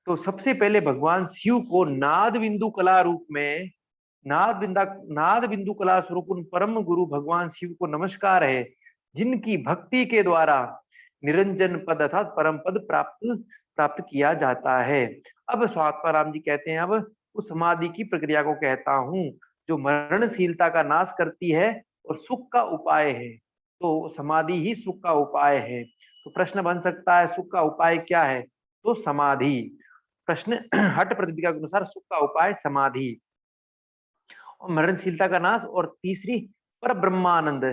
तो सबसे पहले भगवान शिव को नाद बिंदु कला रूप में, नाद बिंदु कला स्वरूप उन परम गुरु भगवान शिव को नमस्कार है, जिनकी भक्ति के द्वारा निरंजन पद अर्थात परम पद प्राप्त प्राप्त किया जाता है। अब स्वात्माराम जी कहते हैं, अब उस समाधि की प्रक्रिया को कहता हूँ जो मरणशीलता का नाश करती है और सुख का उपाय है। तो समाधि ही सुख का उपाय है। तो प्रश्न बन सकता है सुख का उपाय क्या है? तो समाधि। प्रश्न हट प्रतिज्ञा के अनुसार सुख का उपाय समाधि और मरणशीलता का नाश, और तीसरी पर ब्रह्मानंद,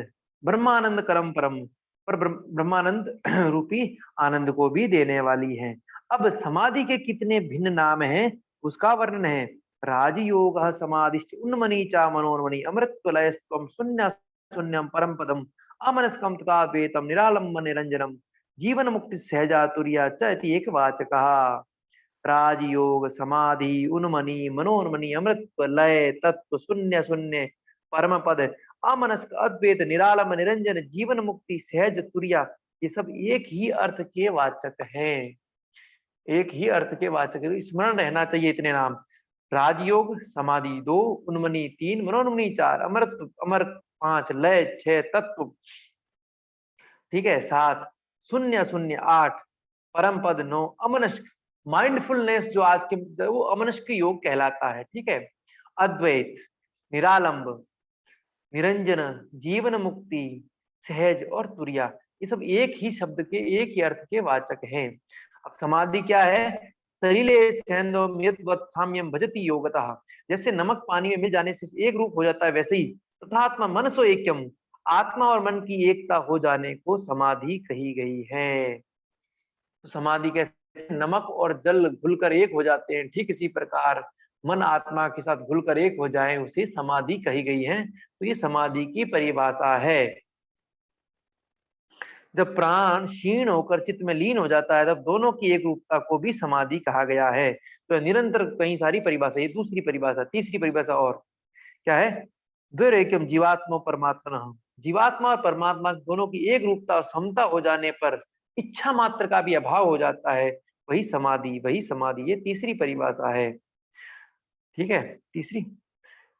ब्रह्मानंद करम परम, पर ब्रह्मानंद रूपी आनंद को भी देने वाली है। अब समाधि के कितने भिन्न नाम हैं उसका वर्णन है। राजयोग समाधिश्च उन्मनी चा मनोन्मनी अमृतलयस्त्वं शून्य शून्यम परम पदम अमनस्कम तथा द्वैतम निरालंब निरंजनम जीवन मुक्ति सहजातुर्या च इति एक वाचकः। राजयोग समाधि उन्मनी मनोन्मनी अमृत लय तत्व शून्य शून्य परम पद अमनस्क अद्वैत निरालम निरंजन जीवन मुक्ति सहज तुरिया, ये सब एक ही अर्थ के वाचक हैं। एक ही अर्थ के वाचक है। स्मरण रहना चाहिए इतने नाम। राजयोग समाधि 2, उन्मनी 3, मनोन्मनी 4, अमृत अमृत 5, लय 6, तत्व ठीक है 7, शून्य शून्य 8, परम पद 9, अमनस्क माइंडफुलनेस जो आज के वो अमनस्क योग कहलाता है। ठीक है, अद्वैत, निरालंब, निरंजन, जीवन मुक्ति, सहज और तुरिया, ये सब एक ही शब्द के एक ही अर्थ के वाचक हैं। अब समाधि क्या है? सलिले सेंदोम यद्वत् साम्यम भजति योगतः, जैसे नमक पानी में मिल जाने से एक रूप हो जाता है, वैसे ही तथात्मा मनसो ऐक्यम, आत्मा और मन की एकता हो जाने को समाधि कही गई है। तो समाधि कैसे? नमक और जल घुलकर एक हो जाते हैं, ठीक इसी प्रकार मन आत्मा के साथ घुलकर एक हो जाए उसे समाधि कही गई है। तो ये समाधि की परिभाषा है। जब प्राण क्षीण होकर चित्त में लीन हो जाता है तब दोनों की एक रूपता को भी समाधि कहा गया है। तो निरंतर कई सारी परिभाषा, ये दूसरी परिभाषा। तीसरी परिभाषा और क्या है? द्वैरेक्यम जीवात्मा परमात्मा, जीवात्मा और परमात्मा दोनों की एक रूपता और समता हो जाने पर इच्छा मात्र का भी अभाव हो जाता है, वही समाधि, वही समाधि। ये तीसरी परिभाषा है। ठीक है, तीसरी।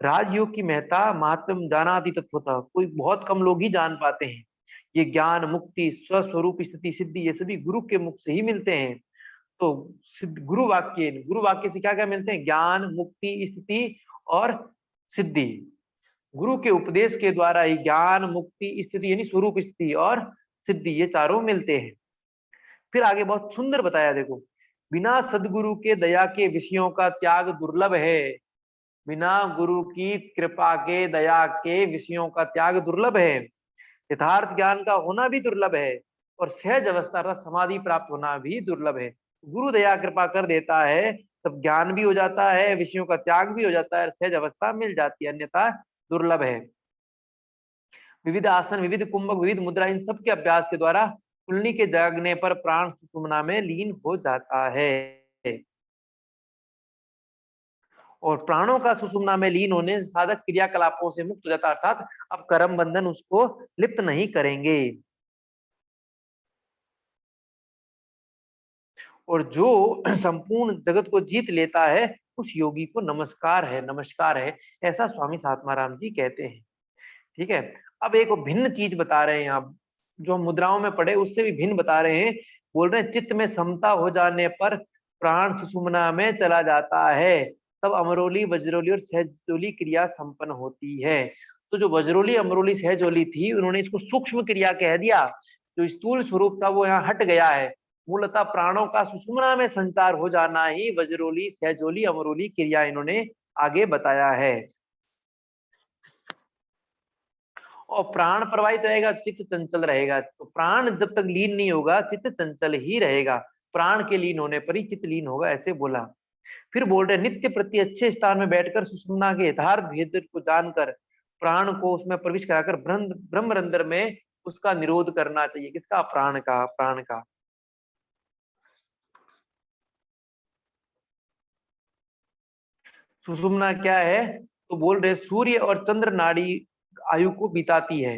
राजयोग की महत्ता महात्म जानाति तत्वतः, कोई बहुत कम लोग ही जान पाते हैं। ये ज्ञान मुक्ति स्वस्वरूप स्थिति सिद्धि ये सभी गुरु के मुख से ही मिलते हैं। तो गुरु वाक्य से क्या क्या मिलते हैं? ज्ञान, मुक्ति, स्थिति और सिद्धि। गुरु के उपदेश के द्वारा ही ज्ञान, मुक्ति, स्थिति यानी स्वरूप स्थिति और सिद्धि ये चारों मिलते हैं। फिर आगे बहुत सुंदर बताया, देखो, बिना सदगुरु के दया के विषयों का त्याग दुर्लभ है। बिना गुरु की कृपा के दया के विषयों का त्याग दुर्लभ है। यथार्थ ज्ञान का होना भी दुर्लभ है और सहज अवस्था अर्थात समाधि प्राप्त होना भी दुर्लभ है। गुरु दया कृपा कर देता है तब ज्ञान भी हो जाता है, विषयों का त्याग भी हो जाता है, सहज अवस्था मिल जाती है, अन्यथा दुर्लभ है। विविध आसन, विविध कुंभक, विविध मुद्रा, इन सब के अभ्यास के द्वारा कुंडली के जागने पर प्राण सुषुम्ना में लीन हो जाता है और प्राणों का सुषुम्ना में लीन होने से साधक क्रियाकलापों से मुक्त हो जाता है, अर्थात अब कर्म बंधन उसको लिप्त नहीं करेंगे। और जो संपूर्ण जगत को जीत लेता है उस योगी को नमस्कार है, नमस्कार है, ऐसा स्वामी सात्माराम जी कहते हैं। ठीक है, अब एक भिन्न चीज बता रहे हैं आप, जो हम मुद्राओं में पढ़े उससे भी भिन्न बता रहे हैं। बोल रहे हैं चित्त में समता हो जाने पर प्राण सुषुम्ना में चला जाता है, तब अमरोली, वज्रोली और सहजोली क्रिया संपन्न होती है। तो जो वज्रोली, अमरोली, सहजोली थी उन्होंने इसको सूक्ष्म क्रिया कह दिया। जो स्थूल स्वरूप था वो यहाँ हट गया है। मूलतः प्राणों का सुषुम्ना में संचार हो जाना ही वज्रोली, सहजोली, अमरोली क्रिया इन्होंने आगे बताया है। और प्राण प्रवाहित रहेगा, चित्त चंचल रहेगा। तो प्राण जब तक लीन नहीं होगा चित्त चंचल ही रहेगा, प्राण के लीन होने पर ही चित्त लीन होगा, ऐसे बोला। फिर बोल रहे नित्य प्रति अच्छे स्थान में बैठकर सुषुम्ना के यथार्थ भेद को जानकर प्राण को उसमें प्रवेश कराकर ब्रह्मरंध्र में उसका निरोध करना चाहिए। किसका? प्राण का, प्राण का। सुषुम्ना क्या है? तो बोल रहे सूर्य और चंद्र नाड़ी आयु को बिताती है।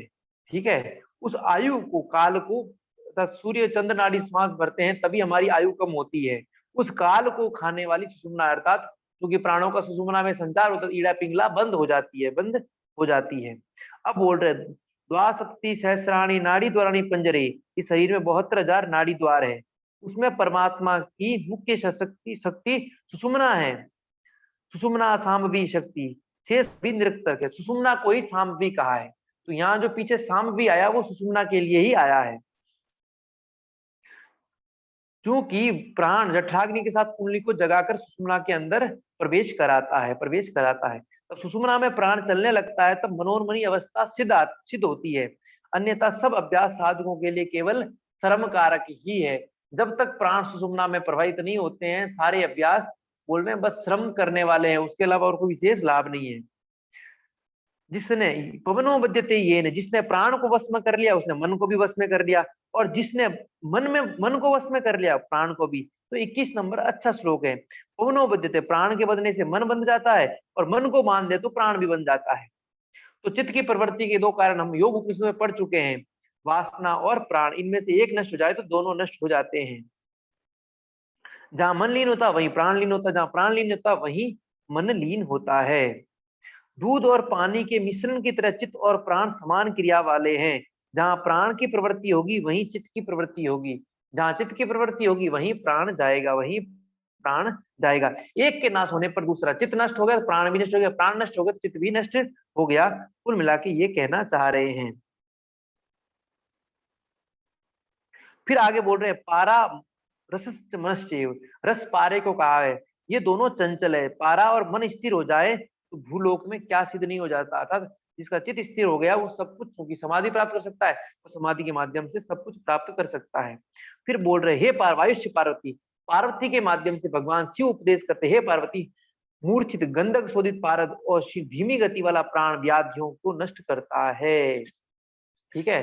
ठीक है, उस आयु को, काल को, सूर्य चंद्र नाड़ी श्वास भरते हैं तभी हमारी आयु कम होती है। उस काल को खाने वाली सुषुम्ना, अर्थात क्योंकि प्राणों का सुषुम्ना में संचार होता है, ईड़ा पिंगला बंद हो जाती है, बंद हो जाती है। अब बोल रहे द्वासप्ती सहस्राणी नाड़ी द्वाराणी पंजरे, इस शरीर में 72,000 नाड़ी द्वार है, उसमें परमात्मा की मुख्य शक्ति शक्ति सुषुम्ना है। सुषुम्ना सांभवी शक्ति, शेष भी निरुक्तक है। सुषुम्ना को ही सांभवी कहा है, तो यहाँ जो पीछे सांभवी आया वो सुषुम्ना के लिए ही आया है। क्योंकि प्राण जठराग्नि के साथ कुंडली को जगाकर सुषुम्ना के अंदर प्रवेश कराता है, प्रवेश कराता है। तब सुषुम्ना में प्राण चलने लगता है, तब मनोन्मनी अवस्था सिद्ध होती है। अन्यथा सब अभ्यास साधकों के लिए केवल श्रम कारक ही है। जब तक प्राण सुषुम्ना में प्रवाहित नहीं होते हैं, सारे अभ्यास बोल रहे हैं बस श्रम करने वाले हैं, उसके अलावा और कोई विशेष लाभ नहीं है। जिसने पवनो बद्यते ये ने, जिसने प्राण को वश में कर लिया उसने मन को भी वश में कर लिया, और जिसने मन को वश में कर लिया प्राण को भी। तो 21 नंबर अच्छा श्लोक है। पवनो बद्यते, प्राण के बदने से मन बंध जाता है, और मन को मान दे तो प्राण भी बन जाता है। तो चित्त की प्रवृत्ति के दो कारण हम योग उपनिषद में पढ़ चुके हैं, वासना और प्राण, इनमें से एक नष्ट हो जाए तो दोनों नष्ट हो जाते हैं। जहां मन लीन होता वहीं प्राण लीन होता, जहां प्राण लीन होता वहीं मन लीन होता है। दूध और पानी के मिश्रण की तरह चित्त और प्राण समान क्रिया वाले हैं। जहां प्राण की प्रवृत्ति होगी वहीं चित्त की प्रवृत्ति होगी, जहां चित्त की प्रवृत्ति होगी वहीं प्राण जाएगा, वहीं प्राण जाएगा। एक के नाश होने पर दूसरा, चित्त नष्ट हो गया तो प्राण भी नष्ट हो गया, प्राण नष्ट हो गया तो चित्त भी नष्ट हो गया। कुल मिला के ये कहना चाह रहे हैं। फिर आगे बोल रहे हैं पारा रस मनश्चैव, रस पारे को कहा है, ये दोनों चंचल है। पारा और मन स्थिर हो जाए तो भूलोक में क्या सिद्ध नहीं हो जाता, अर्थात जिसका चित्त स्थिर हो गया वो सब कुछ, क्योंकि समाधि प्राप्त कर सकता है और समाधि के माध्यम से सब कुछ प्राप्त कर सकता है। फिर बोल रहे हे वायुष्य पार्वती, पार्वती के माध्यम से भगवान शिव उपदेश करते, हे पार्वती, मूर्छित गंधक शोधित पारद और धीमी गति वाला प्राण व्याधियों को नष्ट करता है। ठीक है,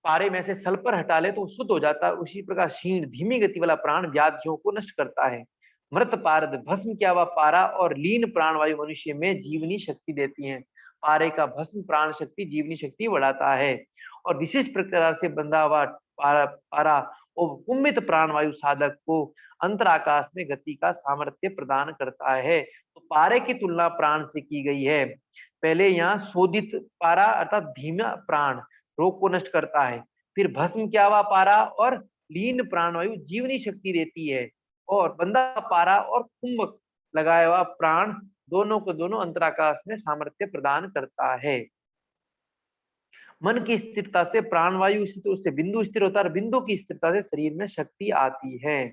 पारे में से सल्फर हटा ले तो शुद्ध हो जाता है, उसी प्रकार क्षीण धीमी गति वाला प्राण व्याधियों को नष्ट करता है। मृत पारद भस्म क्या हुआ पारा और लीन प्राण वायु मनुष्य में जीवनी शक्ति देती हैं। पारे का भस्म प्राण शक्ति जीवनी शक्ति बढ़ाता है, और विशेष प्रकार से बंधा हुआ पारा और कुंभित प्राण वायु साधक को अंतराकाश में गति का सामर्थ्य प्रदान करता है। तो पारे की तुलना प्राण से की गई है। पहले यहाँ शोधित पारा अर्थात धीमा प्राण रोग को नष्ट करता है, फिर भस्म क्या हुआ पारा और लीन प्राणवायु जीवनी शक्ति देती है, और बंदा पारा और कुंभ लगाया हुआ प्राण दोनों को दोनों अंतराकाश में सामर्थ्य प्रदान करता है। मन की स्थिरता से प्राणवायु स्थिर, उससे बिंदु स्थिर होता है, बिंदु की स्थिरता से शरीर में शक्ति आती है।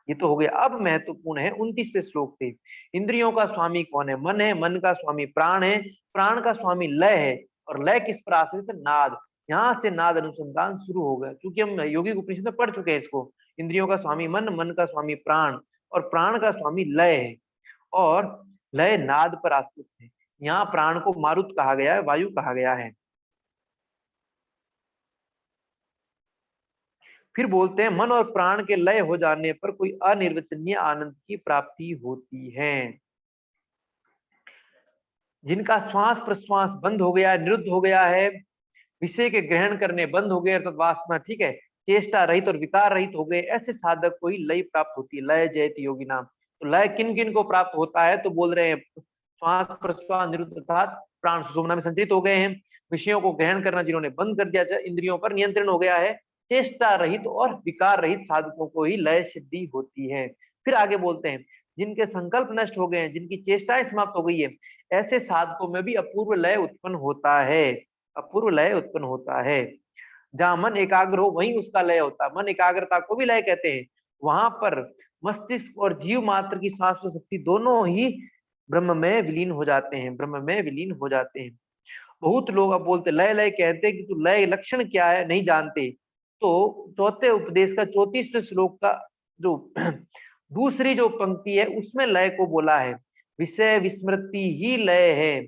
ये तो हो गया। अब महत्वपूर्ण है 29वें श्लोक से, इंद्रियों का स्वामी कौन है? मन है, मन का स्वामी प्राण है, प्राण का स्वामी लय है, और लय किस पर आश्रित? नाद। यहाँ से नाद अनुसंधान शुरू हो गया, क्योंकि हम योगिक उपनिषद में पढ़ चुके हैं इसको। इंद्रियों का स्वामी मन, मन का स्वामी प्राण, और प्राण का स्वामी लय है, और लय नाद पर आश्रित है। यहाँ प्राण को मारुत कहा गया है, वायु कहा गया है। फिर बोलते हैं मन और प्राण के लय हो जाने पर कोई अनिर्वचनीय आनंद की प्राप्ति होती है। जिनका श्वास प्रश्वास बंद हो गया है, निरुद्ध हो गया है, विषय के ग्रहण करने बंद हो गए अर्थात वासना, ठीक है, चेष्टा रहित और विकार रहित हो गए, ऐसे साधक को ही लय प्राप्त होती है। लय जयति योगी नाम। तो लय किन किन को प्राप्त होता है? तो बोल रहे हैं श्वास प्रश्वास निरुद्ध अर्थात प्राण सुषुम्ना में संचित हो गए हैं, विषयों को ग्रहण करना जिन्होंने बंद कर दिया, इंद्रियों पर नियंत्रण हो गया है, चेष्टा रहित और विकार रहित साधकों को ही लय सिद्धि होती है। फिर आगे बोलते हैं जिनके संकल्प नष्ट हो गए हैं, जिनकी चेष्टाएं समाप्त हो गई है, ऐसे साधकों में भी अपूर्व लय उत्पन्न होता है, अपूर्व लय उत्पन्न होता है। जहां मन एकाग्र हो वहीं उसका लय होता है, मन एकाग्रता को भी लय कहते हैं। वहां पर मस्तिष्क और जीव मात्र की शाश्वत शक्ति दोनों ही ब्रह्म में विलीन हो जाते हैं, ब्रह्म में विलीन हो जाते हैं। बहुत लोग अब बोलते लय लय कहते हैं, कि तू लय लक्षण क्या है नहीं जानते। तो चौथे उपदेश का 34वें श्लोक का जो दूसरी जो पंक्ति है उसमें लय को बोला है, विषय विस्मृति ही लय है,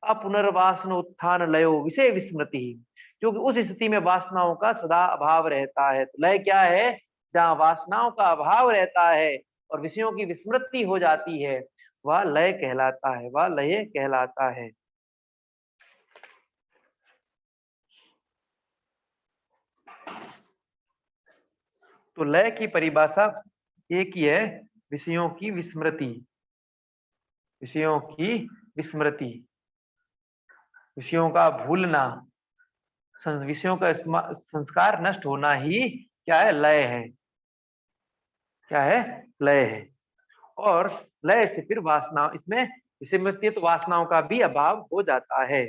अपुनर्वासन उत्थान लयो विषय विस्मृति ही, क्योंकि उस स्थिति में वासनाओं का सदा अभाव रहता है। तो लय क्या है? जहां वासनाओं का अभाव रहता है और विषयों की विस्मृति हो जाती है, वह लय कहलाता है, वह लय कहलाता है। तो लय की परिभाषा एक ही है, विषयों की विस्मृति, विषयों की विस्मृति, विषयों का भूलना, विषयों का संस्कार नष्ट होना ही क्या है, लय है। क्या है, लय है। और लय से फिर वासना, इसमें विषमृत्यु तो वासनाओं का भी अभाव हो जाता है।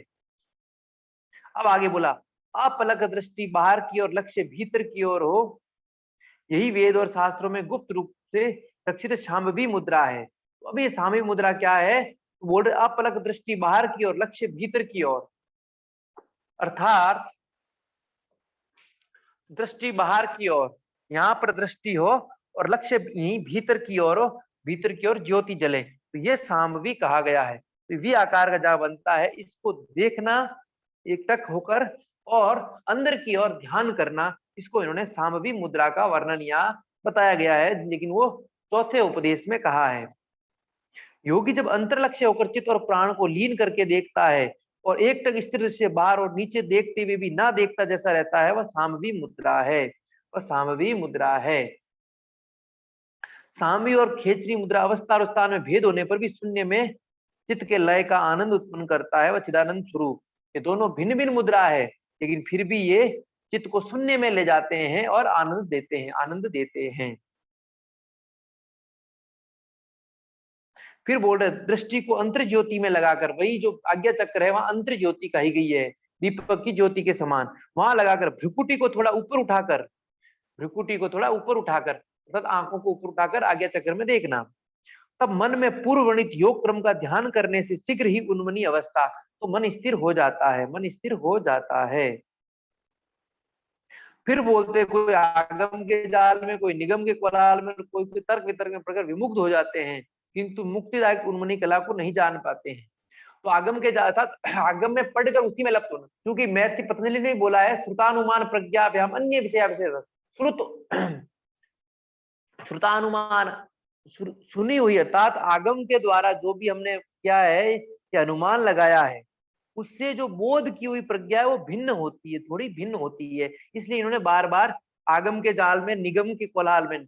अब आगे बोला, अपलक दृष्टि बाहर की ओर, लक्ष्य भीतर की ओर हो, यही वेद और शास्त्रों में गुप्त रूप से रक्षित शांभवी मुद्रा है। तो अभी शांभवी मुद्रा क्या है, तो बोल रहे अपलक दृष्टि बाहर की ओर, लक्ष्य भीतर की ओर, अर्थात दृष्टि बाहर की ओर, यहाँ पर दृष्टि हो और लक्ष्य यहीं भीतर की ओर हो, भीतर की ओर ज्योति जले, तो ये शांभवी कहा गया है। तो वी आकार का जहां बनता है, इसको देखना एकटक होकर और अंदर की ओर ध्यान करना, इसको इन्होंने शांभवी मुद्रा का वर्णन यहाँ बताया गया है, लेकिन वो चौथे उपदेश में कहा है। योगी जब अंतर लक्ष्य होकर चित्त और प्राण को लीन करके देखता है और एकटक स्थिर दृश्य बाहर और नीचे देखते हुए भी ना देखता जैसा रहता है, वह शांभवी मुद्रा है, वह शांभवी मुद्रा है। शांभवी और खेचरी मुद्रा अवस्था और स्थान में भेद होने पर भी शून्य में चित्त के लय का आनंद उत्पन्न करता है, वह चिदानंद स्वरूप। ये दोनों भिन्न भिन्न मुद्रा है, लेकिन फिर भी ये चित्त को शून्य में ले जाते हैं और आनंद देते हैं, आनंद देते हैं। फिर बोल रहे दृष्टि को अंतर ज्योति में लगाकर, वही जो आज्ञा चक्र है वहां अंतर ज्योति कही गई है, दीपक की ज्योति के समान, वहां लगाकर भ्रुकुटी को थोड़ा ऊपर उठाकर, भ्रुकुटी को थोड़ा ऊपर उठाकर, अर्थात आंखों को ऊपर उठाकर आज्ञा चक्र में देखना, तब मन में पूर्व वर्णित योग क्रम का ध्यान करने से शीघ्र ही उन्मनी अवस्था, तो मन स्थिर हो जाता है, मन स्थिर हो जाता है। फिर बोलते कोई आगम के जाल में, कोई निगम के कोलाहल में, कोई तर्क वितर्क में पढ़कर विमुग्ध हो जाते हैं, किंतु मुक्तिदायक उन्मनी कला को नहीं जान पाते हैं। तो आगम के जाल, अर्थात आगम में पढ़कर उसी में लप्त होना, क्योंकि महर्षि पतंजलि ने बोला है, श्रुतानुमान प्रज्ञाभ्याम अन्य विषय विषय, श्रुत श्रुतानुमान, सुनी हुई, अर्थात आगम के द्वारा जो भी हमने क्या है कि अनुमान लगाया है, उससे जो बोध की हुई प्रज्ञा है वो भिन्न होती है, थोड़ी भिन्न होती है। इसलिए इन्होंने बार बार आगम के जाल में, निगम के कोलाहल में,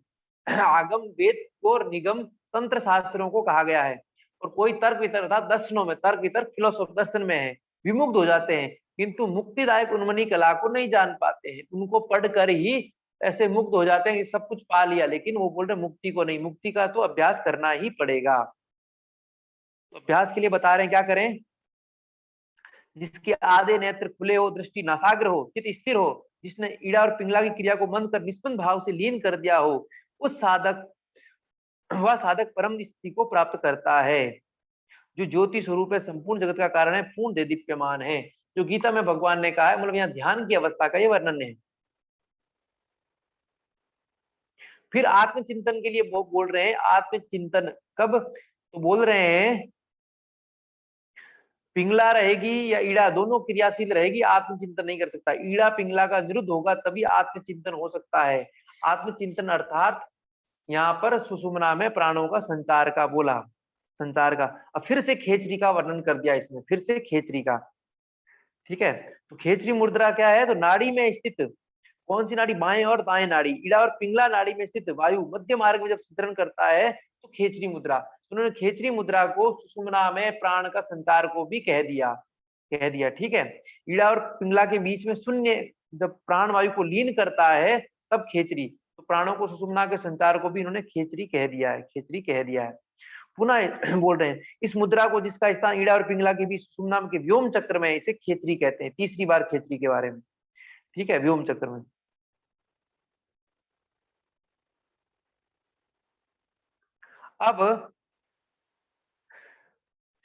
आगम वेद और निगम तंत्र शास्त्रों को कहा गया है, और कोई तर्क वितर्क अर्थात दर्शनों में, तर्क वितर्क फिलोसॉफी दर्शन में है, विमुग्ध हो जाते हैं, किंतु मुक्तिदायक उन्मनी कला को नहीं जान पाते हैं। उनको पढ़कर ही ऐसे मुक्त हो जाते हैं कि सब कुछ पा लिया, लेकिन वो बोल रहे मुक्ति को नहीं, मुक्ति का तो अभ्यास करना ही पड़ेगा। तो अभ्यास के लिए बता रहे हैं क्या करें, जिसके आधे नेत्र खुले हो, दृष्टि नासाग्र हो, चित्त स्थिर हो, जिसने ईड़ा और पिंगला की क्रिया को मंद कर निष्पन्न भाव से लीन कर दिया हो, उस साधक, वह साधक परम स्थिति को प्राप्त करता है, जो ज्योति स्वरूप है, संपूर्ण जगत का कारण है, पूर्ण दे दीप्यमान है, जो गीता में भगवान ने कहा है। मतलब यहाँ ध्यान की अवस्था का ये वर्णन है। फिर आत्मचिंतन के लिए वो बोल रहे हैं, आत्मचिंतन कब, तो बोल रहे हैं पिंगला रहेगी या ईड़ा, दोनों क्रियाशील रहेगी, आत्मचिंतन नहीं कर सकता। ईड़ा पिंगला का निरुद्ध होगा तभी आत्मचिंतन हो सकता है। आत्मचिंतन अर्थात यहाँ पर सुषुम्ना में प्राणों का संचार का बोला, संचार का। अब फिर से खेचरी का वर्णन कर दिया इसमें, फिर से खेचरी का, ठीक है। तो खेचरी मुद्रा क्या है, तो नाड़ी में स्थित, कौन सी नाड़ी, बाएं और दाएं नाड़ी, ईड़ा और पिंगला नाड़ी में स्थित वायु मध्य मार्ग में जब संचरण करता है तो खेचरी मुद्रा। तो उन्होंने खेचरी मुद्रा को सुषुम्ना में प्राण का संचार को भी कह दिया, कह दिया, ठीक है। ईड़ा और पिंगला के बीच में शून्य, जब प्राण वायु को लीन करता है तब खेचरी, तो प्राणों को सुषुम्ना के संचार को भी इन्होंने खेचरी कह दिया है, खेचरी कह दिया है। पुनः बोल रहे हैं, इस मुद्रा को जिसका स्थान ईड़ा और पिंगला के बीच सुषुम्ना के व्योम चक्र में, इसे खेचरी कहते हैं। तीसरी बार खेचरी के बारे में, ठीक है, व्योम चक्र में। अब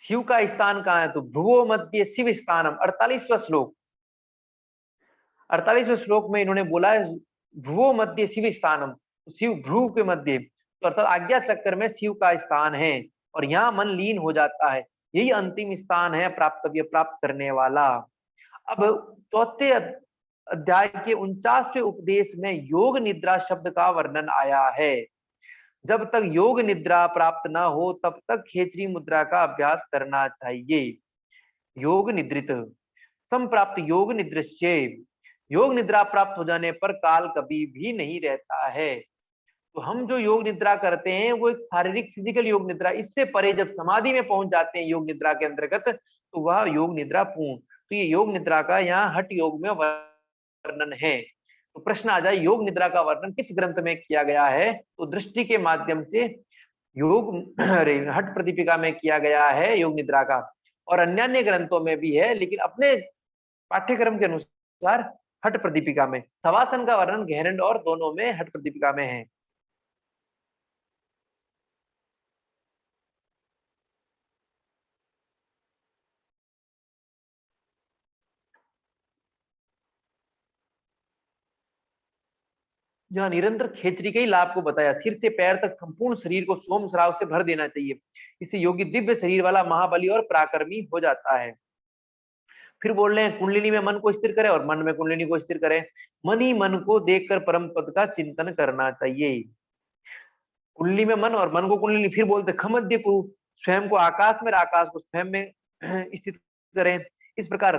शिव का स्थान कहाँ है, तो भ्रुवो मध्य शिव स्थानम, 48वां श्लोक, 48वें श्लोक में इन्होंने बोला है भ्रुवो मध्य शिव स्थानम, शिव भ्रू के मध्य, तो अर्थात आज्ञा चक्र में शिव का स्थान है और यहाँ मन लीन हो जाता है, यही अंतिम स्थान है प्राप्तव्य, प्राप्त करने वाला। अब चौथे अध्याय के 49वें उपदेश में योग निद्रा शब्द का वर्णन आया है। जब तक योग निद्रा प्राप्त न हो तब तक खेचरी मुद्रा का अभ्यास करना चाहिए। योग निद्रित संप्राप्त योग निद्रश्य, योग निद्रा प्राप्त हो जाने पर काल कभी भी नहीं रहता है। तो हम जो योग निद्रा करते हैं वो एक शारीरिक फिजिकल योग निद्रा, इससे परे जब समाधि में पहुंच जाते हैं योग निद्रा के अंतर्गत, तो वह योग निद्रा पूर्ण। तो ये योग निद्रा का यहाँ हठ योग में वर्णन है। तो प्रश्न आ जाए, योग निद्रा का वर्णन किस ग्रंथ में किया गया है? तो दृष्टि के माध्यम से योग हठ प्रदीपिका में किया गया है योग निद्रा का, और अन्य ग्रंथों में भी है, लेकिन अपने पाठ्यक्रम के अनुसार हठ प्रदीपिका में। शवासन का वर्णन गहरंड और दोनों में हठ प्रदीपिका में है। जहाँ निरंतर खेचरी के ही लाभ को बताया, सिर से पैर तक संपूर्ण शरीर को सोम श्राव से भर देना चाहिए। इससे योगी दिव्य शरीर वाला महाबली और पराक्रमी हो जाता है। फिर बोल रहे हैं कुंडलिनी में मन को स्थिर करे और मन में कुंडलिनी को स्थिर करे। मन ही मन को देखकर परम पद का चिंतन करना चाहिए। कुंडली में मन और मन को कुंडलिनी। फिर बोलते खमद्य को स्वयं को आकाश में, आकाश को स्वयं में स्थित करें। इस प्रकार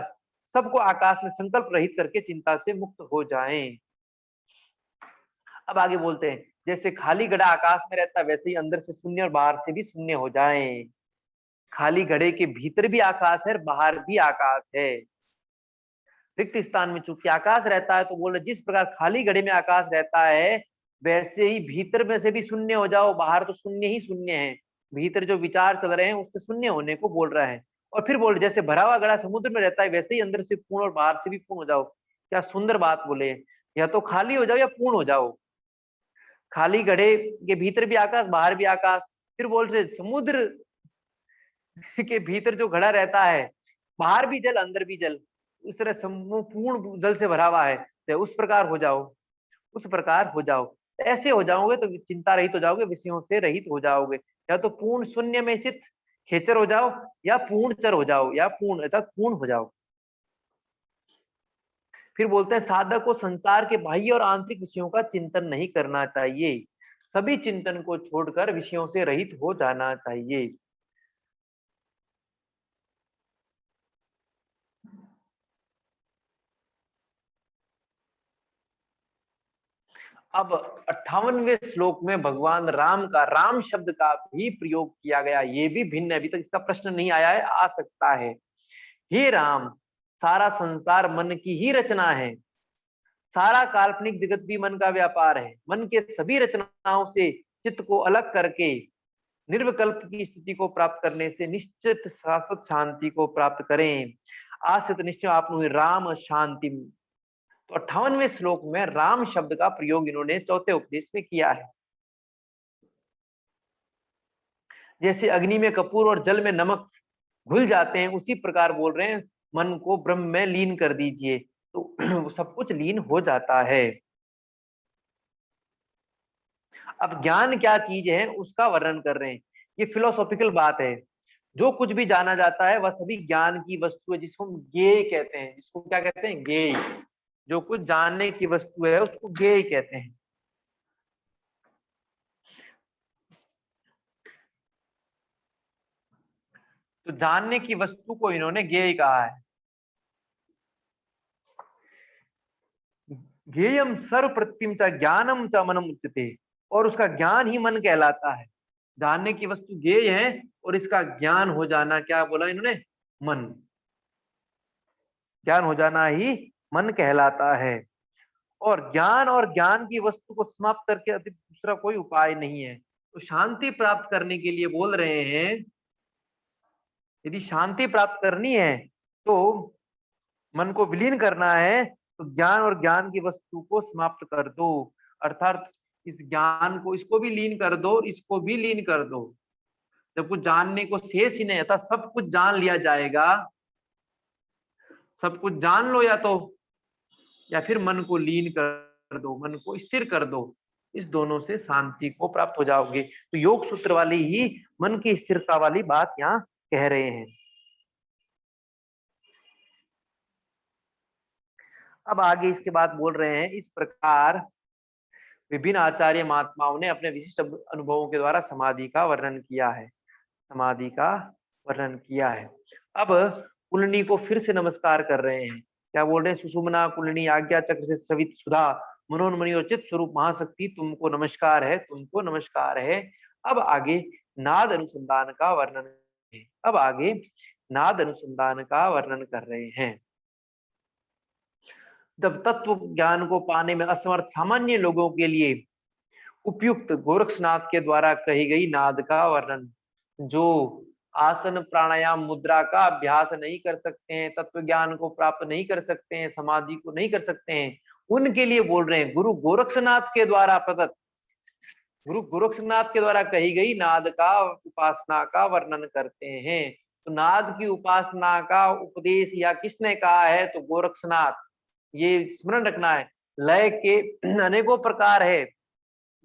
सबको आकाश में संकल्प रहित करके चिंता से मुक्त हो जाएं। अब आगे बोलते हैं, जैसे खाली घड़ा आकाश में रहता है वैसे ही अंदर से शून्य और बाहर से भी शून्य हो जाएं। खाली घड़े के भीतर भी आकाश है और बाहर भी आकाश है। रिक्त स्थान में चूंकि आकाश रहता है, तो बोल रहे जिस प्रकार खाली घड़े में आकाश रहता है वैसे ही भीतर में से भी शून्य हो जाओ। बाहर तो शून्य ही शून्य है, भीतर जो विचार चल रहे हैं उससे शून्य होने को बोल रहा है। और फिर बोल जैसे भरा हुआ घड़ा समुद्र में रहता है वैसे ही अंदर से पूर्ण और बाहर से भी पूर्ण हो जाओ। क्या सुंदर बात बोले, या तो खाली हो जाओ या पूर्ण हो जाओ। खाली घड़े के भीतर भी आकाश, बाहर भी आकाश। फिर बोल रहे समुद्र के भीतर जो घड़ा रहता है, बाहर भी जल अंदर भी जल, उस तरह समूह पूर्ण जल से भरा हुआ है, तो उस प्रकार हो जाओ, उस प्रकार हो जाओ। ऐसे हो जाओगे तो चिंता रहित हो जाओगे, विषयों से रहित हो जाओगे। या तो पूर्ण शून्य में स्थित खेचर हो जाओ, या पूर्ण चर हो जाओ, या पूर्ण अर्थात पूर्ण हो जाओ। फिर बोलते हैं साधक को संसार के बाह्य और आंतरिक विषयों का चिंतन नहीं करना चाहिए, सभी चिंतन को छोड़कर विषयों से रहित हो जाना चाहिए। अब 58वें श्लोक में भगवान राम का, राम शब्द का भी प्रयोग किया गया। ये भी भिन्न है, अभी तक इसका प्रश्न नहीं आया है, आ सकता है। हे राम, सारा संसार मन की ही रचना है, सारा काल्पनिक जगत भी मन का व्यापार है। मन के सभी रचनाओं से चित्त को अलग करके निर्विकल्प की स्थिति को प्राप्त करने से निश्चित शाश्वत शांति को प्राप्त करें। आश्रित निश्चय आपनु राम शांति। तो 58वें श्लोक में राम शब्द का प्रयोग इन्होंने चौथे उपदेश में किया है। जैसे अग्नि में कपूर और जल में नमक घुल जाते हैं, उसी प्रकार बोल रहे हैं मन को ब्रह्म में लीन कर दीजिए, तो सब कुछ लीन हो जाता है। अब ज्ञान क्या चीज है उसका वर्णन कर रहे हैं। ये फिलोसॉफिकल बात है। जो कुछ भी जाना जाता है वह सभी ज्ञान की वस्तु है, जिसको हम ज्ञेय कहते हैं। जिसको क्या कहते हैं? ज्ञेय। जो कुछ जानने की वस्तु है उसको ज्ञेय कहते हैं। तो जानने की वस्तु को इन्होंने ज्ञेय कहा है। ज्ञेयम सर्व प्रतिम च ज्ञानम च मनम उच्यते। और उसका ज्ञान ही मन कहलाता है। जानने की वस्तु ज्ञेय है और इसका ज्ञान हो जाना, क्या बोला इन्होंने? मन। ज्ञान हो जाना ही मन कहलाता है। और ज्ञान की वस्तु को समाप्त करके अति दूसरा कोई उपाय नहीं है। तो शांति प्राप्त करने के लिए बोल रहे हैं, यदि शांति प्राप्त करनी है तो मन को विलीन करना है, तो ज्ञान और ज्ञान की वस्तु को समाप्त कर दो। अर्थात इस ज्ञान को, इसको भी लीन कर दो, इसको भी लीन कर दो। जब कुछ जानने को शेष ही नहीं आता, सब कुछ जान लिया जाएगा। सब कुछ जान लो, या फिर मन को लीन कर दो, मन को स्थिर कर दो। इस दोनों से शांति को प्राप्त हो जाओगे। तो योग सूत्र वाली ही मन की स्थिरता वाली बात यहाँ कह रहे हैं। अब आगे इसके बाद बोल रहे हैं, इस प्रकार विभिन्न आचार्य महात्माओं ने अपने विशिष्ट अनुभवों के द्वारा समाधि का वर्णन किया है। समाधि का वर्णन किया है। अब कुंडली को फिर से नमस्कार कर रहे हैं। क्या बोल रहे हैं? सुषुम्ना कुंडलिनी आज्ञा चक्र से स्रवित सुधा मनोन्मणि और चित स्वरूप महाशक्ति तुमको नमस्कार है, तुमको नमस्कार है। अब आगे नाद अनुसंधान का वर्णन है। अब आगे नाद अनुसंधान का वर्णन कर रहे हैं। जब तत्व ज्ञान को पाने में असमर्थ सामान्य लोगों के लिए उपयुक्त गोरक्षनाथ के द्वारा कही गई नाद का वर्णन, जो आसन प्राणायाम मुद्रा का अभ्यास नहीं कर सकते हैं, तत्व ज्ञान को प्राप्त नहीं कर सकते हैं, समाधि को नहीं कर सकते हैं, उनके लिए बोल रहे हैं। गुरु गोरक्षनाथ के द्वारा प्रदत्त, गुरु गोरक्षनाथ के द्वारा कही गई नाद का उपासना का वर्णन करते हैं। तो नाद की उपासना का उपदेश या किसने कहा है? तो गोरक्षनाथ। ये स्मरण रखना है। लय के अनेकों प्रकार है,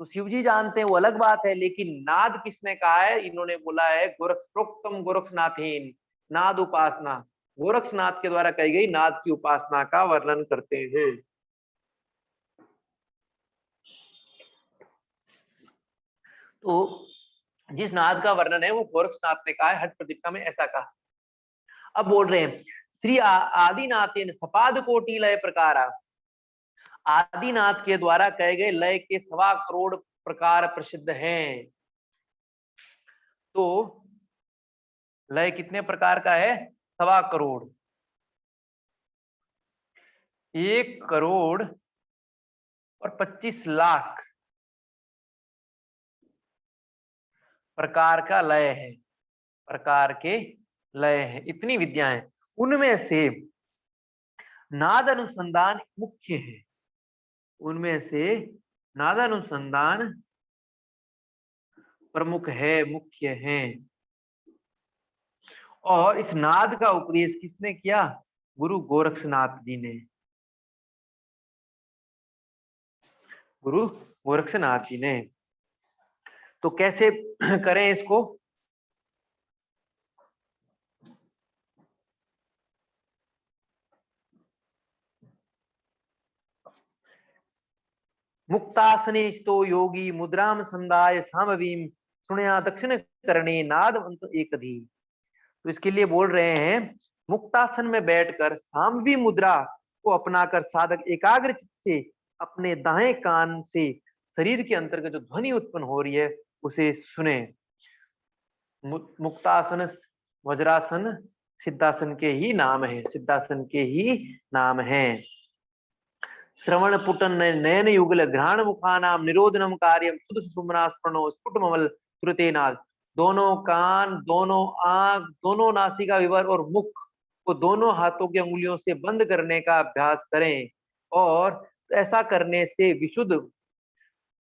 तो शिव जी जानते हैं, वो अलग बात है, लेकिन नाद किसने कहा है? इन्होंने बोला है प्रोक्तम गोरक्षनाथेन नाद उपासना। गोरक्षनाथ के द्वारा कही गई नाद की उपासना का वर्णन करते हैं। तो जिस नाद का वर्णन है वो गोरक्षनाथ ने कहा है, हट प्रदीपिका में ऐसा कहा। अब बोल रहे हैं श्री आदिनाथेन सपाद कोटि लय प्रकारा। आदिनाथ के द्वारा कहे गए लय के 1.25 करोड़ प्रकार प्रसिद्ध हैं। तो लय कितने प्रकार का है? 1.25 करोड़। 1 करोड़ और 25 लाख प्रकार का लय है, प्रकार के लय है, इतनी विद्याएं। उनमें से नाद अनुसंधान मुख्य है, उनमें से नादानुसंधान प्रमुख है, मुख्य है। और इस नाद का उपदेश किसने किया? गुरु गोरक्षनाथ जी ने, गुरु गोरक्षनाथ जी ने। तो कैसे करें इसको? मुक्तासने स्तो योगी मुद्राम संदाय सामवीम सुनया दक्षिण करणे नाद एक धी। तो इसके लिए बोल रहे हैं, मुक्तासन में बैठकर सामवी मुद्रा को अपनाकर साधक एकाग्र चित्त से अपने दाएं कान से शरीर के अंतर्गत जो ध्वनि उत्पन्न हो रही है उसे सुने। मुक्तासन वज्रासन सिद्धासन के ही नाम है, सिद्धासन के ही नाम है। श्रवण पुटन नयन युगल घ्राण मुखानाम निरोधनम कार्यम सुध सुमना स्पर्णो स्फुटमल श्रुतेनाद। दोनों कान, दोनों आंख, दोनों नासिका विवर और मुख को दोनों हाथों की अंगुलियों से बंद करने का अभ्यास करें, और ऐसा करने से विशुद्ध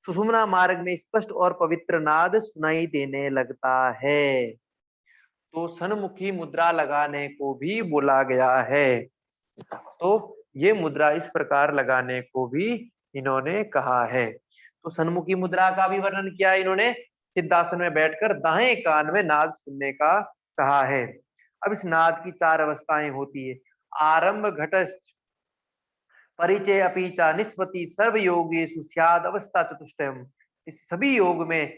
सुषुम्ना मार्ग में स्पष्ट और पवित्र नाद सुनाई देने लगता है। तो सन्मुखी मुद्रा लगाने को भी बोला गया है। तो ये मुद्रा इस प्रकार लगाने को भी इन्होंने कहा है। तो सन्मुखी मुद्रा का भी वर्णन किया इन्होंने, सिद्धासन में बैठकर दाएं कान में नाद सुनने का कहा है। अब इस नाद की 4 अवस्थाएं होती है। आरंभ घटस्थ परिचय अपीचा निष्पत्ति सर्व योगेषु स्याद अवस्था चतुष्टयम। इस सभी योग में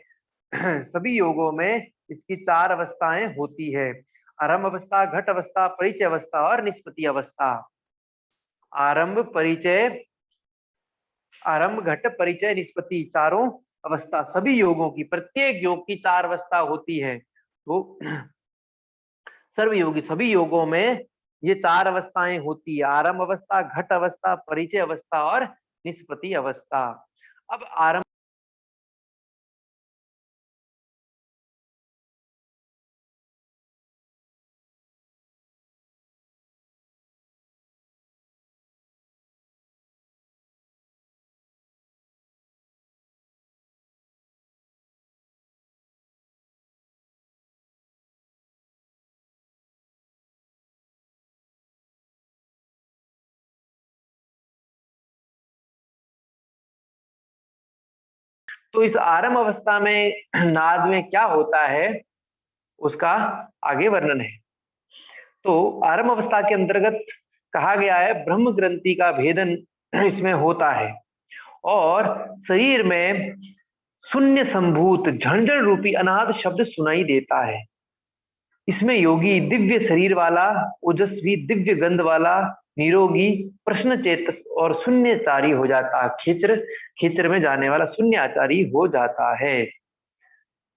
सभी योगों में इसकी 4 अवस्थाएं होती है। आरंभ अवस्था, घट अवस्था, परिचय अवस्था और निष्पत्ति अवस्था। आरंभ, परिचय, आरंभ, घट, परिचय, निष्पत्ति, चारों अवस्था सभी योगों की, प्रत्येक योग की 4 अवस्था होती है। तो सर्व योगी सभी योगों में ये 4 अवस्थाएं होती है। आरंभ अवस्था, घट अवस्था, परिचय अवस्था और निष्पत्ति अवस्था। अब आरंभ तो इस आरंभ अवस्था में नाद में क्या होता है उसका आगे वर्णन है। तो आरंभ अवस्था के अंतर्गत कहा गया है ब्रह्म ग्रंथि का भेदन इसमें होता है, और शरीर में शून्य संभूत झंझण रूपी अनाद शब्द सुनाई देता है। इसमें योगी दिव्य शरीर वाला, ओजस्वी दिव्य गंध वाला निरोगी, प्रश्न चेतस और शून्यचारी हो जाता है। खेचर में जाने वाला शून्याचारी हो जाता है।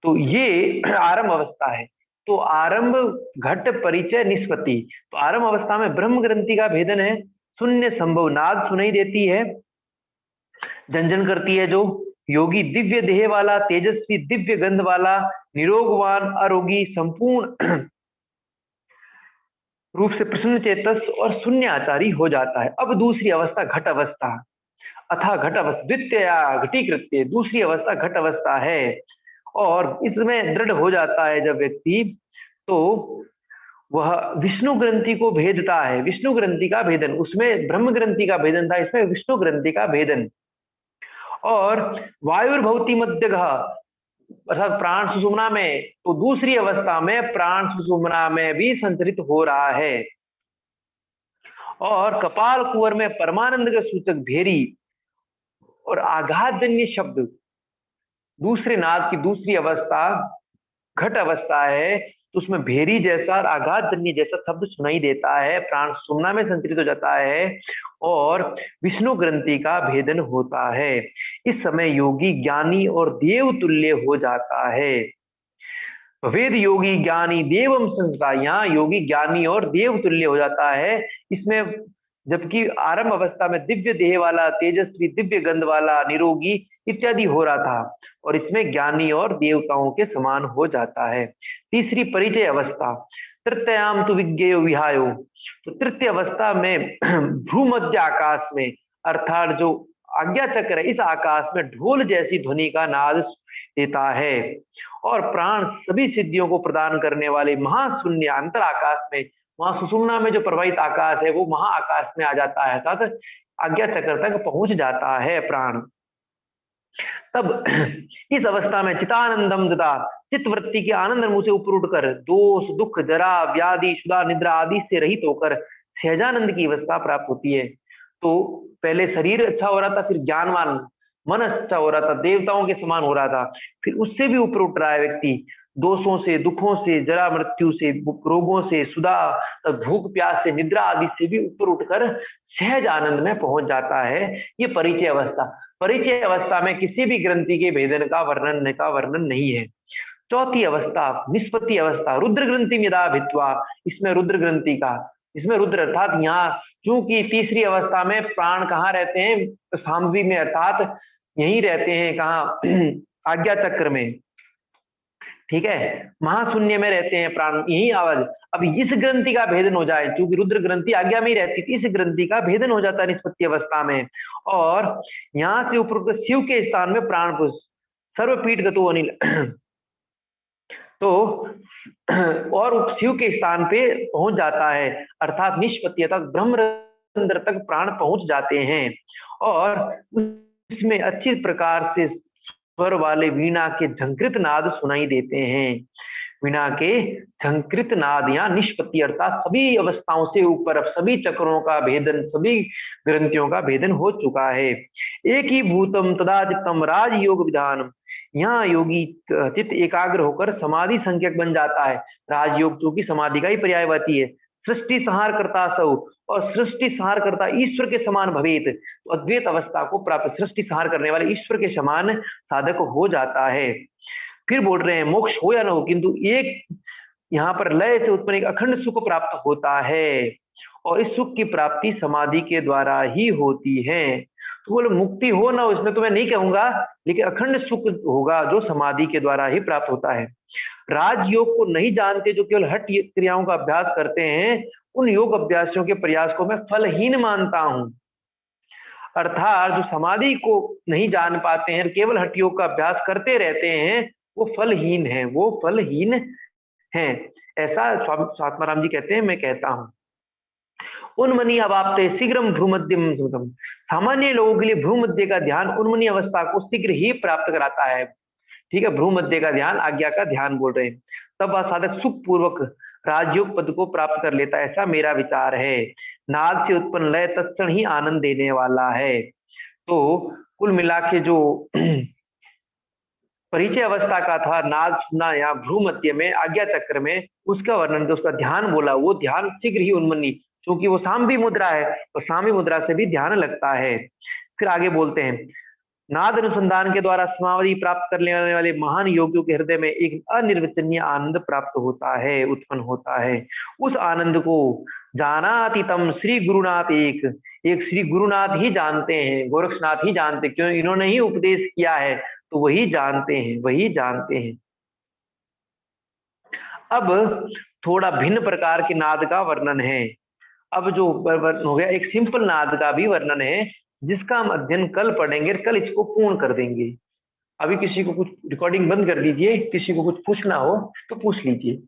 तो ये आरंभ अवस्था है। तो आरंभ घट परिचय निष्पत्ति। तो आरंभ अवस्था में ब्रह्म ग्रंथि का भेदन है, शून्य संभव नाद सुनाई देती है, झंझन करती है जो योगी, दिव्य देह वाला, तेजस्वी दिव्य गंध वाला, निरोगवान, अरोगी, संपूर्ण रूप से प्रसन्न चेतस और शून्य आचारी हो जाता है। अब दूसरी अवस्था घट अवस्था, अथा घट अवस्था, द्वितीय घटीकृत्य, दूसरी अवस्था घट अवस्था है। और इसमें दृढ़ हो जाता है जब व्यक्ति, तो वह विष्णु ग्रंथि को भेदता है। विष्णु ग्रंथि का भेदन, उसमें ब्रह्म ग्रंथि का भेदन था, इसमें विष्णु ग्रंथि का भेदन। और वायुर्भवती मध्यगः, अर्थात प्राण सुषुम्ना में, तो दूसरी अवस्था में प्राण सुषुम्ना में भी संचरित हो रहा है। और कपाल कुंवर में परमानंद के सूचक भेरी और आघातजन्य शब्द, दूसरे नाद की दूसरी अवस्था घट अवस्था है, तो उसमें भेरी जैसा और आघातजन्य जैसा शब्द सुनाई देता है, प्राण सुषुम्ना में संचरित हो जाता है और विष्णु ग्रंथि का भेदन होता है। इस समय योगी ज्ञानी और देव तुल्य हो जाता है। वेद योगी ज्ञानी देवम संस्था, यहाँ योगी ज्ञानी और देव तुल्य हो जाता है। इसमें जबकि आरंभ अवस्था में दिव्य देह वाला, तेजस्वी, दिव्य गंध वाला, निरोगी इत्यादि हो रहा था, और इसमें ज्ञानी और देवताओं के समान हो जाता है। तीसरी परिचय अवस्था, तृतीयाम तो विज्ञेय विहायो, तो तृतीय अवस्था में भूमध्य आकाश में, अर्थात जो आज्ञा चक्र है, इस आकाश में ढोल जैसी ध्वनि का नाद देता है। और प्राण सभी सिद्धियों को प्रदान करने वाले महाशून्य अंतर आकाश में, वहां सुषुम्ना में जो प्रवाहित आकाश है वो महाआकाश में आ जाता है, अर्थात आज्ञा चक्र तक पहुंच जाता है प्राण। तब इस अवस्था में चितानंदम तथा चित्तवृत्ति के आनंद मुंह से ऊपर उठकर दोष, दुख, जरा, व्याधि, शुदा, निद्रा आदि से रहित होकर सहजानंद की अवस्था प्राप्त होती है। तो पहले शरीर अच्छा हो रहा था, फिर ज्ञानवान मन अच्छा हो रहा था, देवताओं के समान हो रहा था, फिर उससे भी ऊपर उठ रहा है व्यक्ति, दोषों से, दुखों से, जरा मृत्यु से, रोगों से, सुधा, भूख प्यास से, निद्रा आदि से भी ऊपर उठकर सहज आनंद में पहुंच जाता है। ये परिचय अवस्था। परिचय अवस्था में किसी भी ग्रंथि के भेदन का वर्णन नहीं है। चौथी अवस्था निष्पत्ति अवस्था, रुद्र ग्रंथि यदा भित्वा, इसमें रुद्र ग्रंथि का, इसमें रुद्र अर्थात यहाँ क्योंकि तीसरी अवस्था में प्राण कहाँ रहते हैं, सामवी में, अर्थात यहीं रहते हैं, कहाँ आज्ञा चक्र में, ठीक है, महाशून्य में रहते हैं प्राण, यही आवाज। अब इस ग्रंथि का भेदन हो जाए, क्योंकि रुद्र ग्रंथि आज्ञा में ही रहती थी, इस ग्रंथि का भेदन हो जाता है निष्पत्ति अवस्था में, और यहाँ से ऊपर शिव के स्थान में प्राण पुरुष सर्वपीठ गतो अनिल तो और शिव के स्थान पे पहुंच जाता है, अर्थात निष्पत्ति तक ब्रह्मरंध्र तक प्राण पहुंच जाते हैं। और इसमें अच्छी प्रकार से स्वर वाले वीणा के झंकृत नाद सुनाई देते हैं। वीणा के झंकृत नाद या निष्पत्ति अर्थात सभी अवस्थाओं से ऊपर, अब सभी चक्रों का भेदन, सभी ग्रंथियों का भेदन हो चुका है। एक ही भूतम तदा चित्तम राजयोग विधानम, यहाँ योगी चित्त एकाग्र होकर समाधि संख्यक बन जाता है। राजयोग जो कि समाधि का ही पर्यायवाची है। सृष्टि संहार करता सौ, और सृष्टि संहार करता ईश्वर के समान भवेत, तो अद्वैत अवस्था को प्राप्त, सृष्टि संहार करने वाले ईश्वर के समान साधक हो जाता है। फिर बोल रहे हैं मोक्ष हो या न हो, किंतु एक यहाँ पर लय से उत्पन्न एक अखंड सुख प्राप्त होता है, और इस सुख की प्राप्ति समाधि के द्वारा ही होती है। तो बोले मुक्ति हो ना हो इसमें तो मैं नहीं कहूंगा, लेकिन अखंड सुख होगा जो समाधि के द्वारा ही प्राप्त होता है। राजयोग को नहीं जानते जो केवल हठ क्रियाओं का अभ्यास करते हैं, उन योग अभ्यासियों के प्रयास को मैं फलहीन मानता हूं। अर्थात जो समाधि को नहीं जान पाते हैं, केवल हठ योग का अभ्यास करते रहते हैं, वो फलहीन है, वो फलहीन है, ऐसा स्वात्माराम जी कहते हैं, मैं कहता हूं। उन्मनी अवाप्ते शीघ्रम भ्रूमध्यम सुगम, सामान्य लोगों के लिए भ्रूमध्य का ध्यान उन्मनी अवस्था को शीघ्र ही प्राप्त कराता है। ठीक है, भ्रूमध्य का ध्यान, आज्ञा का ध्यान बोल रहे हैं, तब वह साधक सुख पूर्वक राजयोग पद को प्राप्त कर लेता है, ऐसा मेरा विचार है। नाद से उत्पन्न लय तत्क्षण ही आनंद देने वाला है। तो कुल मिला के जो परिचय अवस्था का था, नाद सुनना या भ्रूमध्य में, आज्ञा चक्र में, उसका वर्णन, जो उसका ध्यान बोला, वो ध्यान शीघ्र ही उन्मनी क्योंकि वो सामवी मुद्रा है, तो सामवी मुद्रा से भी ध्यान लगता है। फिर आगे बोलते हैं, नाद अनुसंधान के द्वारा समाधि प्राप्त कर लेने वाले महान योगियों के हृदय में एक अनिर्वचनीय आनंद प्राप्त होता है, उत्पन्न होता है। उस आनंद को जानातीतम श्री गुरुनाथ एक श्री गुरुनाथ ही जानते हैं, गोरक्षनाथ ही जानते, क्यों इन्होंने ही उपदेश किया है, तो वही जानते हैं, वही जानते हैं। अब थोड़ा भिन्न प्रकार के नाद का वर्णन है। अब जो वर्णन हो गया, एक सिंपल नाद का भी वर्णन है, जिसका हम अध्ययन कल पढ़ेंगे, कल इसको पूर्ण कर देंगे। अभी किसी को कुछ, रिकॉर्डिंग बंद कर दीजिए, किसी को कुछ पूछना हो तो पूछ लीजिए।